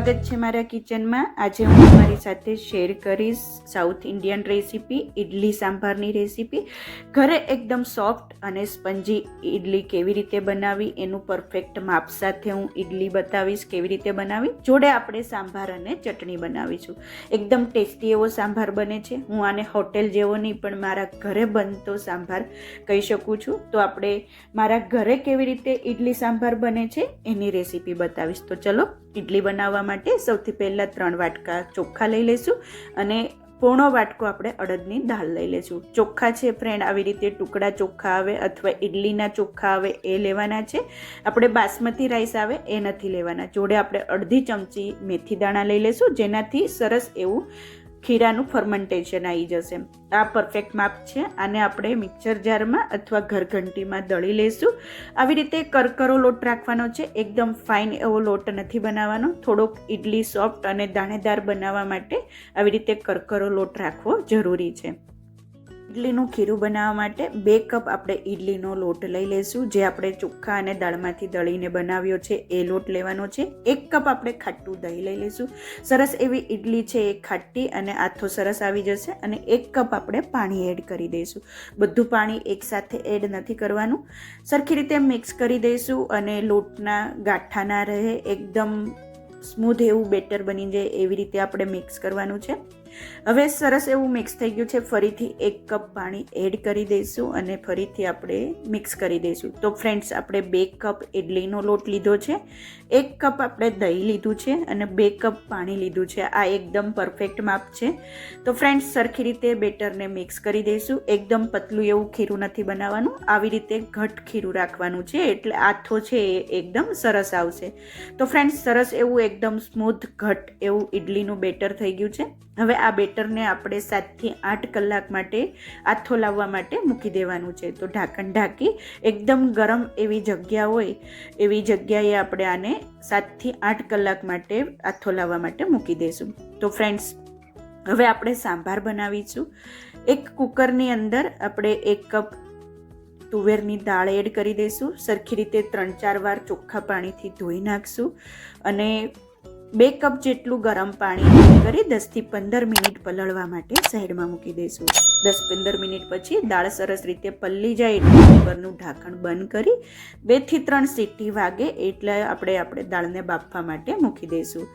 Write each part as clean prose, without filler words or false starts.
સ્વાગત છે મારા કિચનમાં। આજે હું તમારી સાથે શેર કરીશ સાઉથ ઇન્ડિયન રેસીપી ઇડલી સાંભારની રેસીપી। ઘરે એકદમ સોફ્ટ અને સ્પંજી ઇડલી કેવી રીતે બનાવી એનું પરફેક્ટ માપ સાથે હું ઇડલી બતાવીશ કેવી રીતે બનાવી। જોડે આપણે સાંભાર અને ચટણી બનાવીશું। એકદમ ટેસ્ટી એવો સાંભાર બને છે। હું આને હોટેલ જેવો નહીં પણ મારા ઘરે બનતો સાંભાર કહી શકું છું। તો આપણે મારા ઘરે કેવી રીતે ઇડલી સાંભાર બને છે એની રેસીપી બતાવીશ। તો ચલો ઇડલી બનાવવા માટે સૌથી પહેલાં 3 વાટકા ચોખા લઈ લઈશું અને પોણો વાટકો આપણે અડદની દાળ લઈ લઈશું। ચોખા છે ફ્રેન્ડ આવી રીતે ટુકડા ચોખા આવે અથવા ઇડલીના ચોખા આવે એ લેવાના છે। આપણે બાસમતી રાઈસ આવે એ નથી લેવાના। જોડે આપણે અડધી ચમચી મેથી દાણા લઈ લઈશું જેનાથી સરસ એવું ખીરાનું ફર્મેન્ટેશન આવી જશે। આ પરફેક્ટ માપ છે। આને આપણે મિક્સર જારમાં અથવા ઘરઘંટીમાં દળી લઈશું। આવી રીતે કરકરો લોટ રાખવાનો છે। એકદમ ફાઇન એવો લોટ નથી બનાવવાનો। થોડોક ઇડલી સોફ્ટ અને દાણેદાર બનાવવા માટે આવી રીતે કરકરો લોટ રાખવો જરૂરી છે। ઇડલીનું ખીરું બનાવવા માટે 2 કપ આપણે ઇડલીનો લોટ લઈ લઈશું। જે આપણે ચોખા અને દાળમાંથી દળીને બનાવ્યો છે એ લોટ લેવાનો છે। 1 કપ આપણે ખાટું દહીં લઈ લઈશું। સરસ એવી ઇડલી છે એ ખાટી અને આથો સરસ આવી જશે। અને 1 કપ આપણે પાણી એડ કરી દઈશું। બધું પાણી એકસાથે એડ નથી કરવાનું। સરખી રીતે મિક્સ કરી દઈશું અને લોટના ગાંઠા ના રહે, એકદમ સ્મૂધ એવું બેટર બની જાય એવી રીતે આપણે મિક્સ કરવાનું છે। હવે સરસ એવું મિક્સ થઈ ગયું છે। ફરીથી 1 કપ પાણી એડ કરી દઈશું અને ફરીથી આપણે મિક્સ કરી દઈશું। તો ફ્રેન્ડ્સ આપણે 2 કપ ઇડલીનો લોટ લીધો છે, 1 કપ આપણે દહીં લીધું છે અને 2 કપ પાણી લીધું છે। આ એકદમ પરફેક્ટ માપ છે। તો ફ્રેન્ડ્સ સરખી રીતે બેટરને મિક્સ કરી દઈશું। એકદમ પતલું એવું ખીરું નથી બનાવવાનું, આવી રીતે ઘટ ખીરું રાખવાનું છે એટલે આથો છે એ એકદમ સરસ આવશે। તો ફ્રેન્ડ્સ સરસ એવું એકદમ સ્મૂથ ઘટ એવું ઇડલીનું બેટર થઈ ગયું છે। હવે આ બેટરને આપણે 7 થી 8 કલાક માટે આથો લાવવા માટે મૂકી દેવાનું છે। તો ઢાંકણ ઢાંકી એકદમ ગરમ એવી જગ્યા હોય એવી જગ્યાએ આપણે આને 7 થી 8 કલાક માટે આથો લાવવા માટે મૂકી દઈશું। તો ફ્રેન્ડ્સ હવે આપણે સાંભાર બનાવીશું। એક કુકરની અંદર આપણે 1 કપ તુવેરની દાળ એડ કરી દઈશું। સરખી રીતે 3-4 વાર ચોખ્ખા પાણીથી ધોઈ નાખશું અને 2 કપ જેટલું ગરમ પાણી એડ કરી 10 થી 15 મિનિટ પલળવા માટે સાઈડમાં મૂકી દઈશું। 10-15 મિનિટ પછી દાળ સરસ રીતે પલળી જાય એટલે કુકરનું ઢાંકણ બંધ કરી 2 થી 3 સીટી વાગે એટલે આપણે દાળને બાફવા માટે મૂકી દઈશું।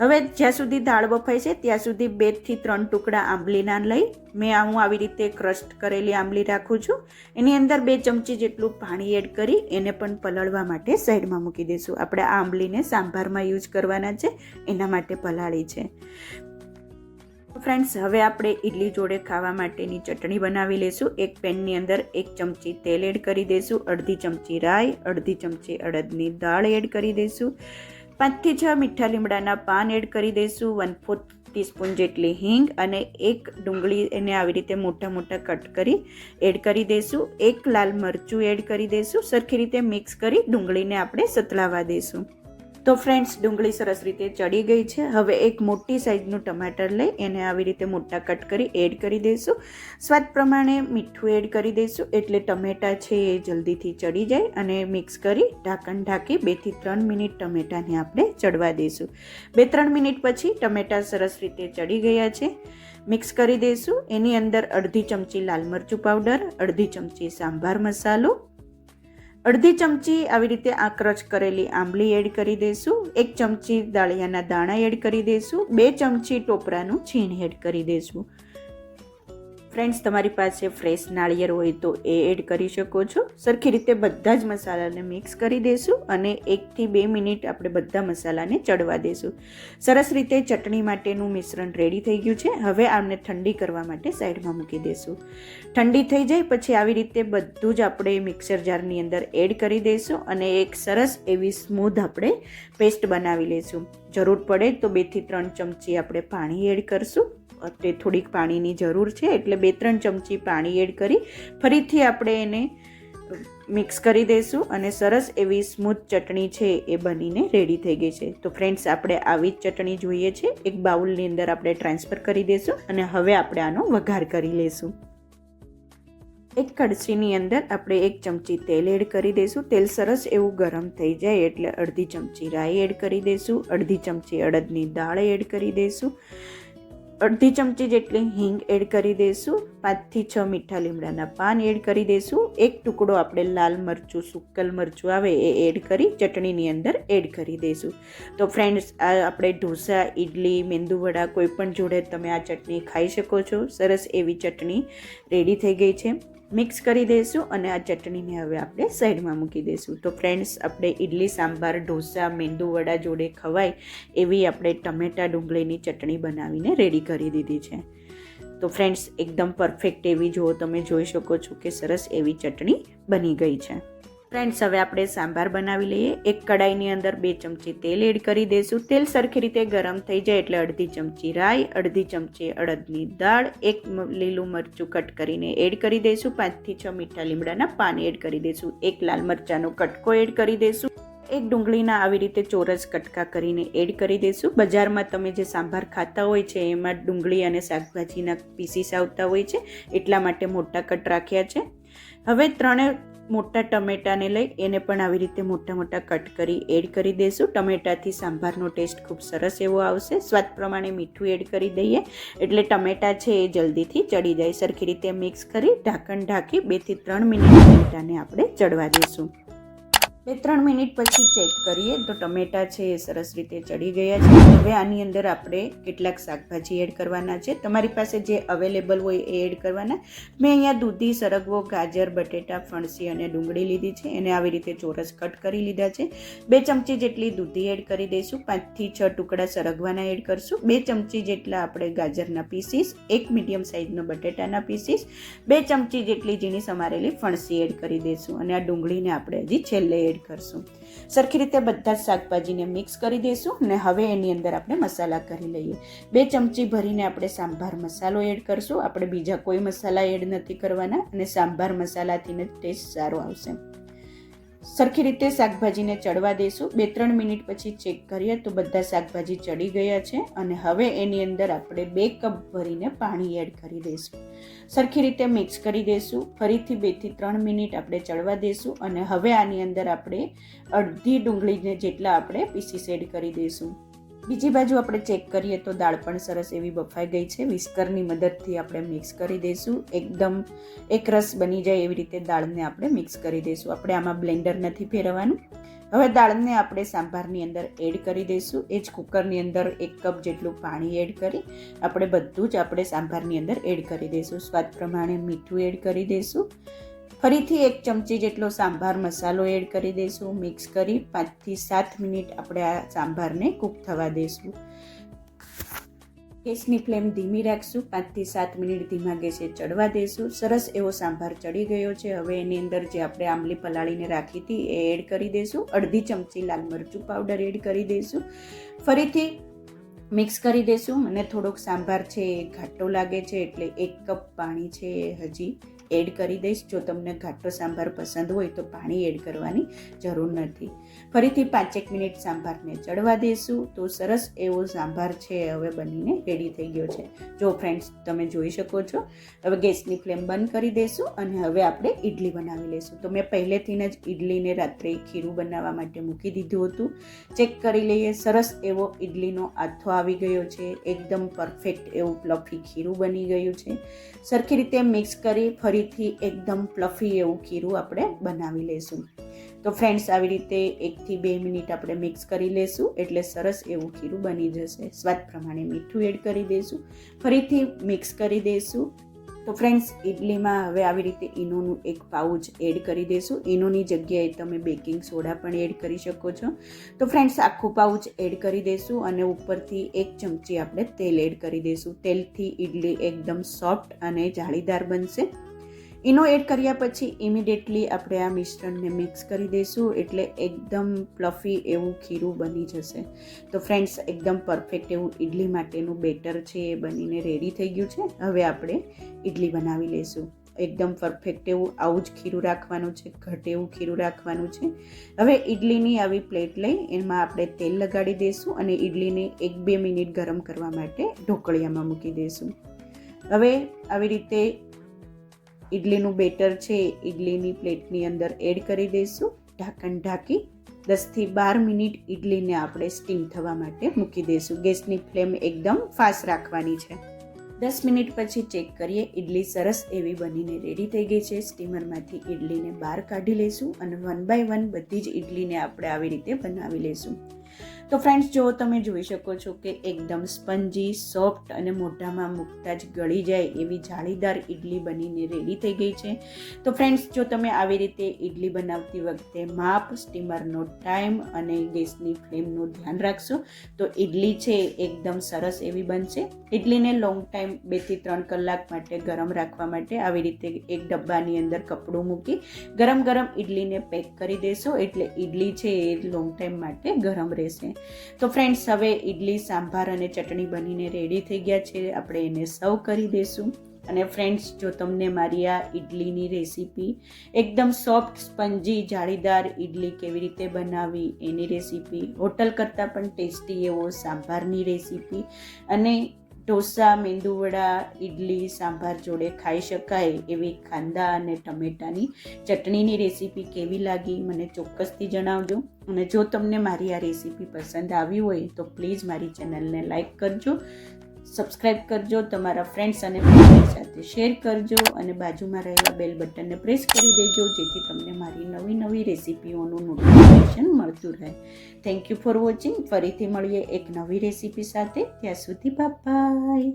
હવે જ્યાં સુધી દાળ બફાય છે ત્યાં સુધી 2 થી 3 ટુકડા આંબલીના લઈ હું આવી રીતે ક્રશ કરેલી આંબલી રાખું છું। એની અંદર 2 ચમચી જેટલું પાણી એડ કરી એને પણ પલળવા માટે સાઈડમાં મૂકી દઈશું। આપણે આ આંબલીને સાંભારમાં યુઝ કરવાના છે એના માટે પલાળી છે। ફ્રેન્ડ્સ હવે આપણે ઇડલી જોડે ખાવા માટેની ચટણી બનાવી લઈશું। એક પેનની અંદર 1 ચમચી તેલ એડ કરી દઈશું, અડધી ચમચી રાઈ, અડધી ચમચી અડદની દાળ એડ કરી દઈશું, 5 થી 6 મીઠા લીમડાના પાન એડ કરી દઈશું, 1/4 ટીસ્પૂન જેટલી હિંગ અને 1 ડુંગળી એને આવી રીતે મોટા મોટા કટ કરી એડ કરી દઈશું, 1 લાલ મરચું એડ કરી દઈશું। સરખી રીતે મિક્સ કરી ડુંગળીને આપણે સતલાવા દઈશું। તો ફ્રેન્ડ્સ ડુંગળી સરસ રીતે ચડી ગઈ છે। હવે એક મોટી સાઈઝનું ટમાટર લઈ એને આવી રીતે મોટા કટ કરી એડ કરી દઈશું। સ્વાદ પ્રમાણે મીઠું એડ કરી દઈશું એટલે ટમેટા છે એ જલ્દીથી ચડી જાય અને મિક્સ કરી ઢાંકણ ઢાંકી 2 થી 3 મિનિટ ટમેટાને આપણે ચડવા દઈશું। 2-3 મિનિટ પછી ટમેટા સરસ રીતે ચડી ગયા છે। મિક્સ કરી દઈશું। એની અંદર અડધી ચમચી લાલ મરચું પાવડર, અડધી ચમચી સાંભાર મસાલો, અડધી ચમચી આવી રીતે આ ક્રશ કરેલી આંબલી એડ કરી દઈશું, 1 ચમચી દાળિયાના દાણા એડ કરી દઈશું, 2 ચમચી ટોપરાનું છીણ એડ કરી દઈશું। ફ્રેન્ડ્સ તમારી પાસે ફ્રેશ નાળિયેર હોય તો એ એડ કરી શકો છો। સરખી રીતે બધા જ મસાલાને મિક્સ કરી દઈશું અને 1 થી 2 મિનિટ આપણે બધા મસાલાને ચડવા દઈશું। સરસ રીતે ચટણી માટેનું મિશ્રણ રેડી થઈ ગયું છે। હવે આમને ઠંડી કરવા માટે સાઈડમાં મૂકી દઈશું। ઠંડી થઈ જાય પછી આવી રીતે બધું જ આપણે મિક્સર જારની અંદર એડ કરી દઈશું અને એક સરસ એવી સ્મૂધ આપણે પેસ્ટ બનાવી લઈશું। જરૂર પડે તો 2 થી 3 ચમચી આપણે પાણી એડ કરશું। તે થોડીક પાણીની જરૂર છે એટલે 2-3 ચમચી પાણી એડ કરી ફરીથી આપણે એને મિક્સ કરી દઈશું અને સરસ એવી સ્મૂથ ચટણી છે એ બનીને રેડી થઈ ગઈ છે। તો ફ્રેન્ડ્સ આપણે આવી જ ચટણી જોઈએ છે। એક બાઉલની અંદર આપણે ટ્રાન્સફર કરી દઈશું અને હવે આપણે આનો વઘાર કરી લઈશું। એક કડછીની અંદર આપણે 1 ચમચી તેલ એડ કરી દઈશું. તેલ સરસ એવું ગરમ થઈ જાય એટલે અડધી ચમચી રાઈ એડ કરી દઈશું. અડધી ચમચી અડદની દાળ એડ કરી દઈશું. અડધી ચમચી જેટલી હિંગ એડ કરી દઈશું. 5 થી 6 મીઠા લીમડાના પાન એડ કરી દઈશું. એક ટુકડો આપણે લાલ મરચું, સુક્કલ મરચું આવે એ એડ કરી ચટણીની અંદર એડ કરી દઈશું. તો ફ્રેન્ડ્સ, આ આપણે ઢોસા, ઇડલી, મેંદુવડા કોઈ પણ જોડે તમે આ ચટણી ખાઈ શકો છો. સરસ એવી ચટણી રેડી થઈ ગઈ છે. મિક્સ કરી દઈશું અને આ ચટણીને હવે આપણે સાઈડમાં મૂકી દઈશું. તો ફ્રેન્ડ્સ, આપણે ઇડલી, સાંભાર, ઢોસા, મેંદુવડા જોડે ખવાય એવી આપણે ટમેટા ડુંગળીની ચટણી બનાવીને રેડી કરી દીધી છે. તો ફ્રેન્ડ્સ, એકદમ પરફેક્ટ એવી જો તમે જોઈ શકો છો કે સરસ એવી ચટણી બની ગઈ છે. ફ્રેન્ડ્સ, હવે આપણે સાંભાર બનાવી લઈએ. એક કડાઈની અંદર 2 ચમચી તેલ એડ કરી દઈશું. તેલ સરખી રીતે ગરમ થઈ જાય એટલે અડધી ચમચી રાઈ, અડધી ચમચી અડદની દાળ, 1 લીલું મરચું કટ કરીને એડ કરી દઈશું. 5 થી 6 મીઠા લીમડાના પાન એડ કરી દઈશું. 1 લાલ મરચાંનો કટકો એડ કરી દઈશું. 1 ડુંગળીના આવી રીતે ચોરસ કટકા કરીને એડ કરી દઈશું. બજારમાં તમે જે સાંભાર ખાતા હોય છે એમાં ડુંગળી અને શાકભાજીના પીસીસ આવતા હોય છે, એટલા માટે મોટા કટ રાખ્યા છે. હવે 3 મોટા ટમેટાને લઈ એને પણ આવી રીતે મોટા મોટા કટ કરી એડ કરી દઈશું. ટમેટાથી સાંભારનો ટેસ્ટ ખૂબ સરસ એવો આવશે. સ્વાદ પ્રમાણે મીઠું એડ કરી દઈએ એટલે ટમેટા છે એ જલ્દીથી ચડી જાય. સરખી રીતે મિક્સ કરી ઢાંકણ ઢાંકી 2 થી 3 મિનિટ ટમેટાને આપણે ચડવા દઈશું. 2-3 મિનિટ પછી ચેક કરીએ તો ટમેટા છે એ સરસ રીતે ચડી ગયા છે. હવે આની અંદર આપણે કેટલાક શાકભાજી એડ કરવાના છે. તમારી પાસે જે અવેલેબલ હોય એ એડ કરવાના. મેં અહીંયા દૂધી, સરગવો, ગાજર, બટેટા, ફણસી અને ડુંગળી લીધી છે. એને આવી રીતે ચોરસ કટ કરી લીધા છે. 2 ચમચી જેટલી દૂધી એડ કરી દઈશું. 5 થી 6 ટુકડા સરગવાના એડ કરશું. 2 ચમચી જેટલા આપણે ગાજરના પીસીસ, 1 મીડિયમ સાઇઝનો બટેટાના પીસીસ, 2 ચમચી જેટલી ઝીણી સમારેલી ફણસી એડ કરી દઈશું. અને આ ડુંગળીને આપણે હજી છેલ્લે એડ કરશું. સરખી રીતે બધા જ શાકભાજીને મિક્સ કરી દઈશું અને હવે એની અંદર આપણે મસાલા કરી લઈએ. 2 ચમચી ભરીને આપણે સાંભાર મસાલો એડ કરશું. આપણે બીજા કોઈ મસાલા એડ નથી કરવાના અને સાંભાર મસાલાથી જ ટેસ્ટ સારો આવશે. સરખી રીતે શાકભાજીને ચડવા દઈશું. 2-3 મિનિટ પછી ચેક કરીએ તો બધા શાકભાજી ચડી ગયા છે અને હવે એની અંદર આપણે 2 કપ ભરીને પાણી એડ કરી દઈશું. સરખી રીતે મિક્સ કરી દઈશું. ફરીથી 2 થી 3 મિનિટ આપણે ચડવા દઈશું અને હવે આની અંદર આપણે અડધી ડુંગળીને જેટલા આપણે પીસીસ એડ કરી દઈશું. બીજી બાજુ આપણે ચેક કરીએ તો દાળ પણ સરસ એવી બફાઈ ગઈ છે. વિસ્કરની મદદથી આપણે મિક્સ કરી દઈશું. એકદમ એક રસ બની જાય એવી રીતે દાળને આપણે મિક્સ કરી દઈશું. આપણે આમાં બ્લેન્ડર નથી ફેરવવાનું. હવે દાળને આપણે સાંભારની અંદર એડ કરી દઈશું. એ જ કુકરની અંદર 1 કપ જેટલું પાણી એડ કરી આપણે બધું જ આપણે સાંભારની અંદર એડ કરી દઈશું. સ્વાદ પ્રમાણે મીઠું એડ કરી દઈશું. ફરીથી 1 ચમચી જેટલો સાંભાર મસાલો એડ કરી દઈશું. મિક્સ કરી 5 થી 7 મિનિટ આપણે આ સાંભારને કૂક થવા દઈશું. ગેસની ફ્લેમ ધીમી રાખશું. 5 થી 7 મિનિટ ધીમા ગેસે ચડવા દઈશું. સરસ એવો સાંભાર ચડી ગયો છે. હવે એની અંદર જે આપણે આંબલી પલાળીને રાખી હતી એ એડ કરી દઈશું. અડધી ચમચી લાલ મરચું પાવડર એડ કરી દઈશું. ફરીથી મિક્સ કરી દઈશું અને થોડોક સાંભાર છે એ ઘાટો લાગે છે એટલે 1 કપ પાણી છે એ હજી એડ કરી દઈશ. જો તમને ઘાટો સાંભાર પસંદ હોય તો પાણી એડ કરવાની જરૂર નથી. ફરીથી 5-1 મિનિટ સાંભારને ચડવા દઈશું. તો સરસ એવો સાંભાર છે હવે બનીને રેડી થઈ ગયો છે. જો ફ્રેન્ડ્સ, તમે જોઈ શકો છો. હવે ગેસની ફ્લેમ બંધ કરી દઈશું અને હવે આપણે ઇડલી બનાવી લઈશું. તો મેં પહેલેથી જ ઇડલીને રાત્રે ખીરું બનાવવા માટે મૂકી દીધું હતું. ચેક કરી લઈએ. સરસ એવો ઇડલીનો આથો આવી ગયો છે. એકદમ પરફેક્ટ એવું પ્લફી ખીરું બની ગયું છે. સરખી રીતે મિક્સ કરી ફરીથી એકદમ પ્લફી એવું ખીરું આપણે બનાવી લઈશું. તો ફ્રેન્ડ્સ, આવી રીતે 1 થી 2 મિનિટ આપણે મિક્સ કરી લઈશું એટલે સરસ એવું ખીરું બની જશે. સ્વાદ પ્રમાણે મીઠું એડ કરી દઈશું. ફરીથી મિક્સ કરી દઈશું. તો ફ્રેન્ડ્સ, ઇડલીમાં હવે આવી રીતે ઈનોનું 1 પાઉચ એડ કરી દઈશું. ઈનોની જગ્યાએ તમે બેકિંગ સોડા પણ એડ કરી શકો છો. તો ફ્રેન્ડ્સ, આખું પાઉચ એડ કરી દઈશું અને ઉપરથી 1 ચમચી આપણે તેલ એડ કરી દઈશું. તેલથી ઇડલી એકદમ સોફ્ટ અને જાળીદાર બનશે. ઈનો એડ કર્યા પછી ઇમિડિયેટલી આપણે આ મિશ્રણને મિક્સ કરી દઈશું એટલે એકદમ પ્લફી એવું ખીરું બની જશે. તો ફ્રેન્ડ્સ, એકદમ પરફેક્ટ એવું ઇડલી માટેનું બેટર છે એ બનીને રેડી થઈ ગયું છે. હવે આપણે ઇડલી બનાવી લઈશું. એકદમ પરફેક્ટ એવું આવું જ ખીરું રાખવાનું છે. ઘટ એવું ખીરું રાખવાનું છે. હવે ઇડલીની આવી પ્લેટ લઈ એમાં આપણે તેલ લગાડી દઈશું અને ઇડલીને 1-2 મિનિટ ગરમ કરવા માટે ઢોકળિયામાં મૂકી દઈશું. હવે આવી રીતે ઇડલીનું બેટર છે ઇડલીની પ્લેટની અંદર એડ કરી દઈશું. ઢાંકણ ઢાંકી 10થી 12 મિનિટ ઇડલીને આપણે સ્ટીમ થવા માટે મૂકી દઈશું. ગેસની ફ્લેમ એકદમ ફાસ્ટ રાખવાની છે. 10 મિનિટ પછી ચેક કરીએ. ઇડલી સરસ એવી બનીને રેડી થઈ ગઈ છે. સ્ટીમરમાંથી ઇડલીને બહાર કાઢી લઈશું અને 1 બાય 1 બધી જ ઇડલીને આપણે આવી રીતે બનાવી લઈશું. તો ફ્રેન્ડ્સ, જો તમે જોઈ શકો છો કે એકદમ સ્પંજી, સોફ્ટ અને મોઢામાં મૂકતા જ ગળી જાય એવી જાળીદાર ઇડલી બનીને રેડી થઈ ગઈ છે. તો ફ્રેન્ડ્સ, જો તમે આવી રીતે ઇડલી બનાવતી વખતે માપ, સ્ટીમરનો ટાઈમ અને ગેસની ફ્લેમનું ધ્યાન રાખશો તો ઇડલી છે એકદમ સરસ એવી બનશે. ઇડલીને લોંગ ટાઈમ 2 થી 3 કલાક માટે ગરમ રાખવા માટે આવી રીતે એક ડબ્બાની અંદર કપડું મૂકી ગરમ ગરમ ઇડલીને પેક કરી દેશો એટલે ઇડલી છે એ લોંગ ટાઈમ માટે ગરમ રહેશે. તો ફ્રેન્ડ્સ, હવે ઇડલી, સાંભાર અને ચટણી બનીને રેડી થઈ ગયા છે. આપણે એને સર્વ કરી દઈશું. અને ફ્રેન્ડ્સ, જો તમને મારી આ ઇડલીની રેસીપી એકદમ સોફ્ટ, સ્પંજી, જાળીદાર ઇડલી કેવી રીતે બનાવી એની રેસીપી, હોટલ કરતાં પણ ટેસ્ટી એવો સાંભારની રેસીપી અને ઢોસા, મેંદુવડા, ઇડલી, સાંભાર જોડે ખાઈ શકાય એવી કાંદા અને ટમેટાની ચટણીની રેસીપી કેવી લાગી મને ચોક્કસથી જણાવજો. અને જો તમને મારી આ રેસીપી પસંદ આવી હોય તો પ્લીઝ મારી ચેનલને લાઈક કરજો, સબસ્ક્રાઈબ કરજો, તમારા ફ્રેન્ડ્સ અને ફેમિલી સાથે શેર કરજો અને બાજુમાં રહેલા બેલ બટનને પ્રેસ કરી દેજો જેથી તમને મારી નવી નવી રેસીપીઓનું નોટિફિકેશન મળતું રહે. Thank you for watching. ફરીથી મળીએ એક નવી રેસીપી સાથે. ત્યાં સુધી બાય.